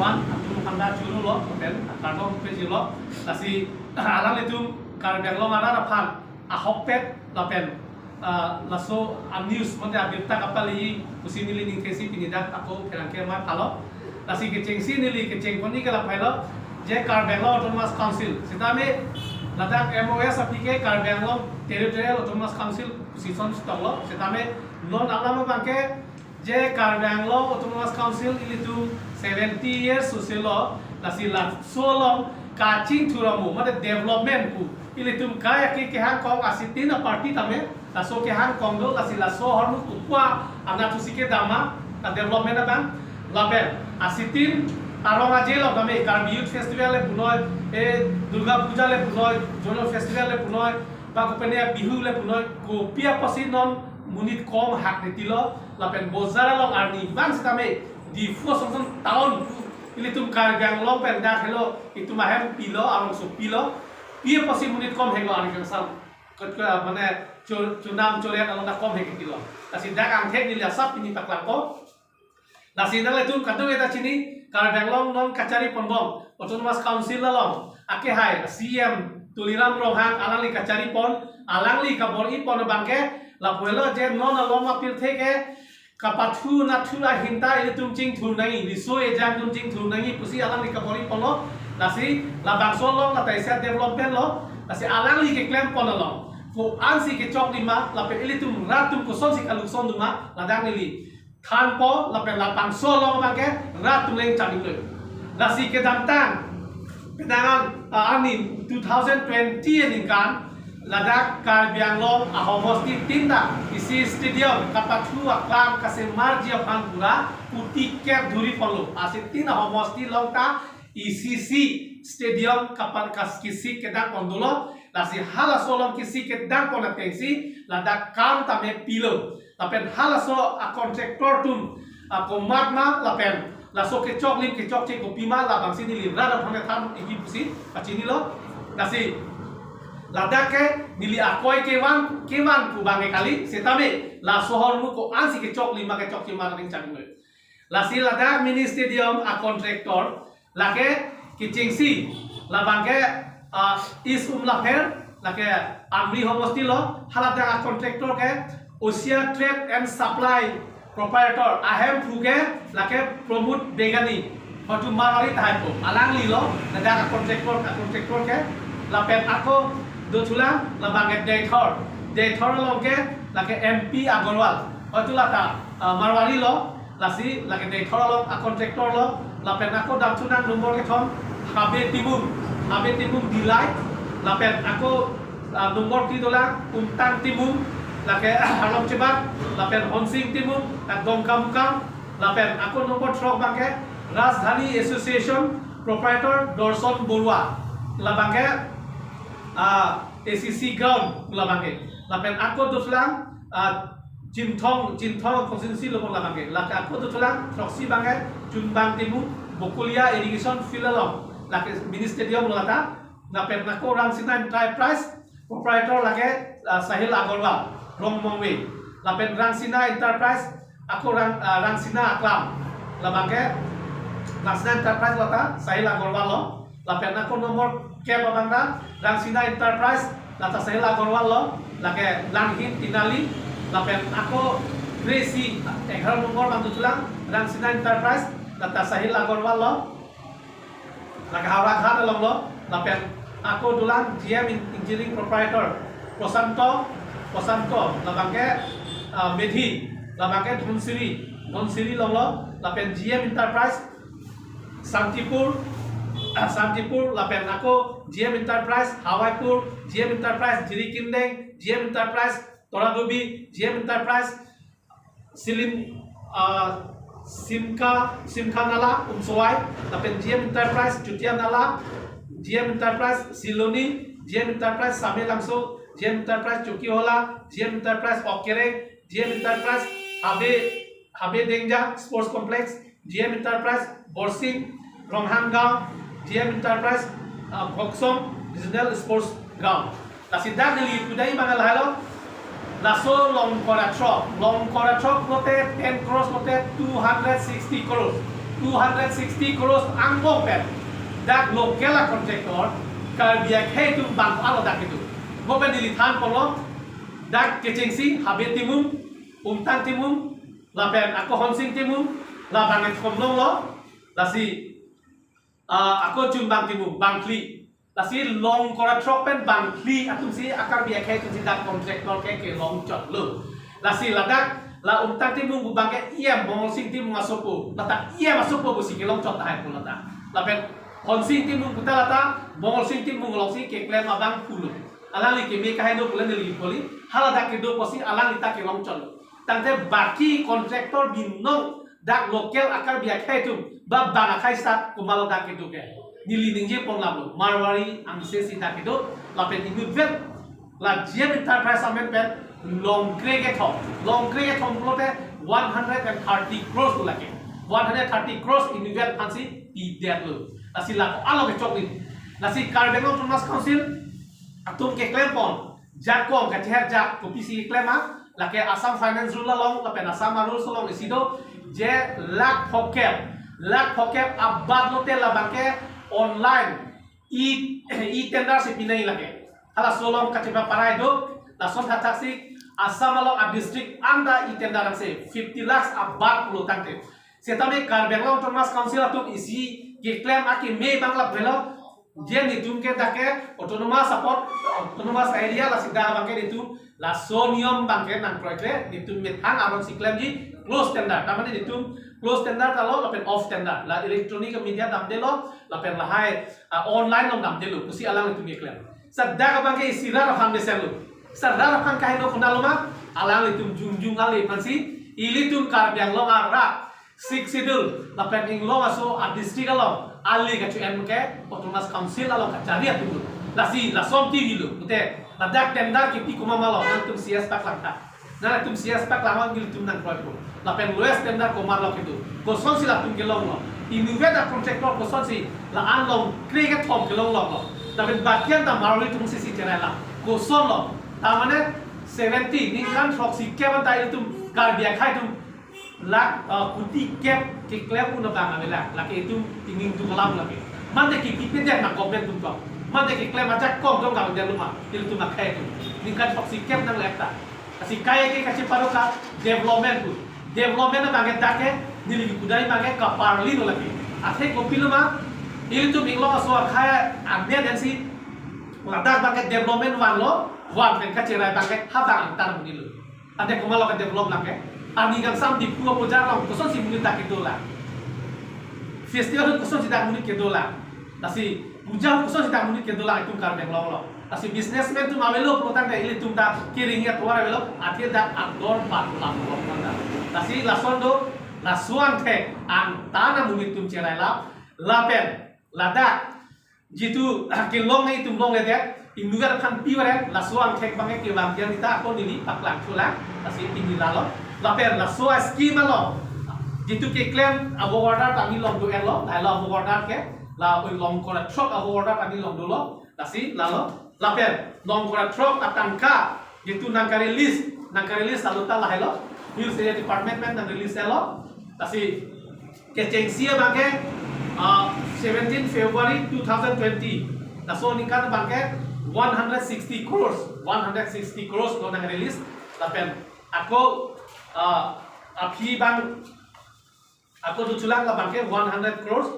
Taiwan atum kanda churu lo pen karton peji lo lasi alang letum karbeng lo mana rapan ahokpet lapen laso news mende abirta kapali kusini li ningkesi pinidak aku kerangke mai palo lasi keceng nili keceng koni kala palo je karbeng lo autonomous council sitame ladak MOS apike karbeng lo territorial autonomous council position stolo sitame non alama bangke je karbeng lo autonomous council ilitu 70 years susilo lasi la solong kacing turamu made development ku ilitum kaya ke han kong asitina party tame laso ke han kong do lasi laso hormu upwa amna tusike dama ta development bang label asitin arong aje lo tame karbi youth festival le punoy e durga puja le punoy jono festival le punoy ba ko penia bihu le punoy ko pia pasinon munit kom hak netilo lapen bozara long arni bang sitame di fuson tahun ilitum karbeng lo pen dak hello itu mahem pilo arong so pilo pia pasi munit kom helo ani kangsam ketka mane chunam cholet along da kom hek kilo kasi dak ang thek ni la sap ni paklang ko nasi nang letum kadung eta chini karbeng long non kachari ponbom autonomous council long ake hai CM tuliram rohang alangli kachari pon alangli kabori pon bangke la puelo je non along apil theke kapathu na thula hinta ile tum ching thul nai riso e jang tum ching thul nai pusi alang li kapori pono nasi la bangso lo la taisa development lo nasi alang li ke klem pono lo fo ansi ke chok lima la pe ile tum ratum ko son si kalu son duma la dang li than po la pe la bangso lo ma ke ratum leng chang le nasi ke dam tang pedangan ani 2020 ni kan ladak karbiang long ahomosti tinda isi stadium kapathu aklam kasemar jia pangpura puti cap dhuri polo asitin ahomosti long ta ECC stadium kapan kas kisi kedang pondolo lasi hala solong kisi kedang pona tengsi ladak kam tame pilo lapen hala so a kontraktor tum a komatma lapen laso ke chok lim ke chok che kopima la bang sini li rada phane tham iki pusi pachini lo lasi ladake nili akoy kewan ku bange kali setame la sohor mu ko ansi ke chok lima ke chok chima ring chang me la si ladak mini stadium a contractor lake kichingsi la bange is la her lake amri homosti lo halada a contractor ke Osia Trade and Supply proprietor ahem fuge lake promote begani hotu marari thaipo alang li lo ladak a contractor ke lapen ako do tulang labanget daythor lo ke lake MP Agarwal hotu lata marwari lo lasi lake daythor lo a contractor lo lapen ako dam tunang nomor ke thom habe timum dilai lapen ako nomor ti dolang umtang timum lake halom cebat lapen honsing timum tak dongkam lapen ako nomor trok bangke Rajdhani Association proprietor Dorson Borua labangke ACC ground labangke lapen aku duslang Jintong konstitusi lo labangke lak aku duslang proxy bangke Junbang Timu Bokulia irrigation filalong lak mini stadium lata lapen aku Rangsina Enterprise proprietor lake Sahil Agarwal Rongmongwe lapen Rangsina Enterprise aku Rangsina Aklam labangke Rangsina Enterprise lata Sahil Agarwal lo lapen aku nomor ke babanda Rangsina Enterprise lata Sahil Agarwal lo lake Langhin Tinali lapen aku Gracie 11 nomor bantu tulang Rangsina Enterprise lata Sahil Agarwal lo lake Hawrah long lo lapen aku dulang GM Engineering Proprietor Posanto labangke Medhi labangke Dhonsiri long lo lapen GM Enterprise Santipur lapen aku GM Enterprise Hawaipur GM Enterprise Jirikindeng GM Enterprise Toradobi GM Enterprise Simka Nala Umsowai lapen GM Enterprise Cutia Nala GM Enterprise Siloni GM Enterprise Same Langso GM Enterprise Chukiola GM Enterprise Okere GM Enterprise Habe Dengja Sports Complex GM Enterprise Borsing Ronghanggaon GM Enterprise Boksong Regional Sports Ground. Lasidang nili tudai mangal halo. Laso long koratrok note 10 crores note 260 crores. 260 crores angkong pen dak local contractor kar biak hai tum ban alo dak itu goben dilithan polo dak kecengsi habe timum umtang timum lapen ako honsing timum la banget komnong lo lasi ako jumbang timum bangkli lasi long kora tropen bangkli atum si akar biak hai tum si dak contractor ke long chot lo lasi ladak la umtang timum bu bangke iya mongol sing timum asopo lata iya asopo bu si kelong chot hai pun lata lapen honsing timum kuta lata mongol sing timum long si ke klem abang pulu alang li ke me kahai do pulen li poli hala dak ke do posi alang li ta ke long chot tante baki kontraktor binong dak lokal akar biak hai tum ba bang akai sat kumalo dak ke do ke nili ningje pon lablo marwari angse si dak ke do lapen ingut vet la jian enterprise amen pen long krege thom plote 130 crores to lake 130 crores invest fancy pi det lo asi la alo ke chok ni nasi Carbengong Autonomous Council atum ke claim pon jakom ka ther jak ko pc claim a lake Assam Finance Rule long lapen Assam rules long isido je lak phokep abad lote la banke online e tender se pinai lake hala solong ka tiba parai do la son taksi Assam along a district anda itenda se 50 lakhs abad pulo tangte setame Carbengong Autonomous Council atum isi ke claim aki me bangla belo je ni tumke dake autonomous area la sida bangke ditum la sonium bangke nang proyek ditum methang aron si claim ji close tender tamane ditum close tender talo lapen off tender la electronic media damde lo lapen la hai online long damde lo kusi alang ditum ke claim sadda bangke isira rafam deselu sadar kan kahino kunaloma alang litum jungjung ali pansi ilitum Carbengong ara sik sidul lapen inglo aso a district along ali kacu MK Autonomous Council along kacari atu lasi lasom ti dilu ute ladak tender ki kuma malo nantum CS pak langta na tum CS pak lawan gilitum nang proyek lapen lues tender ko marlo kitu ko son sila tum kelong lo inuvet a contractor ko son si la anlong krege thom kelong lo lapen bakian ta marli tum sisi cerela ko son lo tamane 70 ningkan proxy keban ta itum kar biak hai tum lak kuti kep ke klep una banga bela lak itu tinging tu kelam lagi mande ki pipe dia nak komen tum kau mande ki klep macam kong dong kau dia rumah il tu nak kai tu ningkan proxy kep nang lekta kasi kaya ke kasi paroka development na banget dake nili kudai banget ka parli no lagi athe ko piluma il tu minglo aso khaya amne dan si ladak banget development wan pen kacera banget habang antar munilu ade ko malo ka develop lake ani gang sam di puo pojar lang kuson si munit tak dola festival kuson si tak munit ke dola nasi puja kuson si tak munit ke dola itu Carbengong lo nasi businessman tu mawelo protan da ili tumta kiring ya tuara velo akhir dak andor pat lam lo manda nasi lasondo lasuan the antana munit tum cerai la lapen lada jitu kilong ni tum long le dek indugar kan piware lasuan the bange ke bang yang kita ko nili paklang chula nasi tinggi lalo laper la so scheme lo jitu ke claim abo order tami long do elo la abo order ke la oi long kora truck abo order tami long do lo lasi lalo laper long kora truck atangka jitu nang ka release saluta la helo hills area department nang release elo lasi ke cengsia bangke 17 February 2020 la so ningkan bangke 160 crores lo nang release lapen ako api bang aku tu culang la bangke 100 crores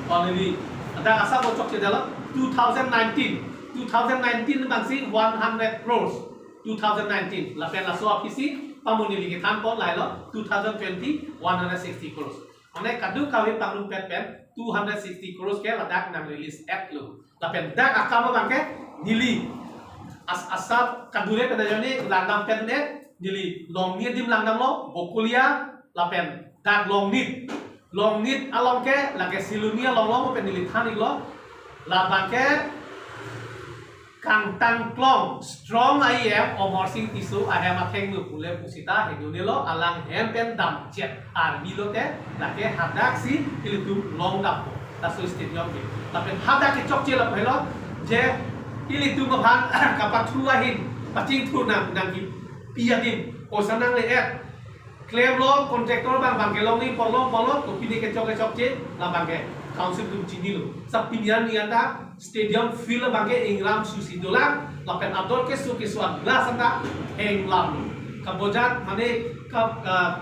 already ada asa bocok cedala 2019 bangsi 100 crores 2019 la pen la so apisi pamuni ligi thampon lailo 2020 160 crores ane kadu kawi panglung pet 260 crores ke ladak nang release app lo lapen dak akama bangke nili asap kadure pada joni langdam pet ne nili long ni dim langdam lo bokulia lapen dak long nit along ke lage silunia long pen nili thani lo la bangke kang tang klong strong IM omorsing tisu ahema theng nu pule pusita hedune lo alang hempen dam jet army lo te lake hadak si ilitu long dap tasu stadium ke tapi hadak ke chok chela phelo je ilitu ma bhan kapat thuahin paching thu nang ki piatin osanang le claim lo kontraktor bang kelong ni polong to pini kecok je la bangke council tu cini lo sa pinian ni anda stadium field bangke England susi dolang la pen outdoor ke suat glass anda England kabojat mane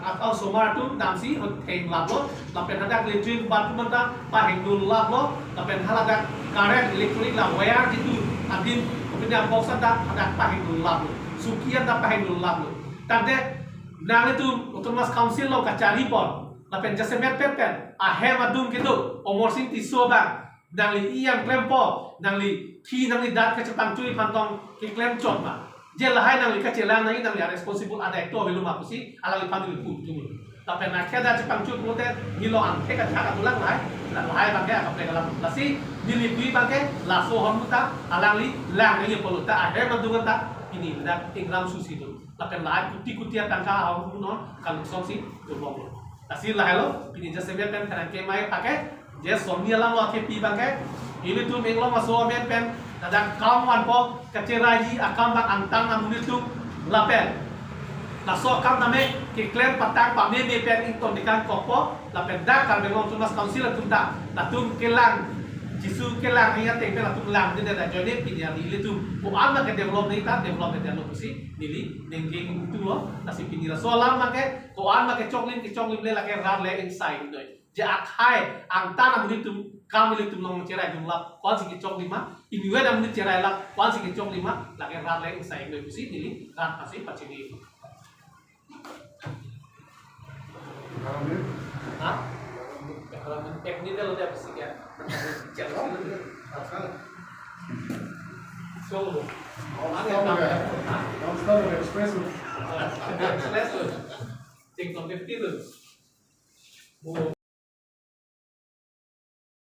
atau somar tu damsi England lo la pen ada electric bat manta pa England lo la pen haladak current electric la wire gitu adin kemudian box anda ada pa England lo sukian da pa England lo tande nang itu otomas council lo kacari pon lapen jasemet pepen ahem adum gitu omorsin tiso bang nang li iyang klempo nang li ki nang li dat kecetang cui pantong ki klem cot ma je lahai nang li kacelang nang li responsible ada itu belum apa sih ala li pandu pun tunggu lapen nak keda cepang cui prote ngilo angke kacaka tulang lahai lahai bangke apa dalam lasi dilipui bangke laso hormuta alang li lang ni poluta ahem adum ta ini dak England susi tu lapen lahai kuti-kutian tangka awak puno kalau songsi turbong asir lahai lo pini jase pen kan kemai pakai je somnia lang lo ke pi bangke ini tu menglo maso pen kadang kawan po kaceraji akam bang antang namun itu lapen naso kam name ke klem patang pa me pen inton dikan kopo lapen dak kan bengong tunas council tunta natum kelang jisu kelang ni teng pela tum lang ni da jone pinya ni tu ko ama ke develop ni ta develop ke develop si nili nengking tu lo nasi pinira so lam make ko ama ke choklin le la ke rar le inside doi je akhai ang tanam ni tum kam ni tum long cerai jumlah kon si ke chok lima ini we dam ni cerai la kon si ke chok lima la ke rar le inside doi si nili rar pasi pachini ha kalau teknik lo dia pasti kan solo Espresso. Espresso. Take on 50 loh.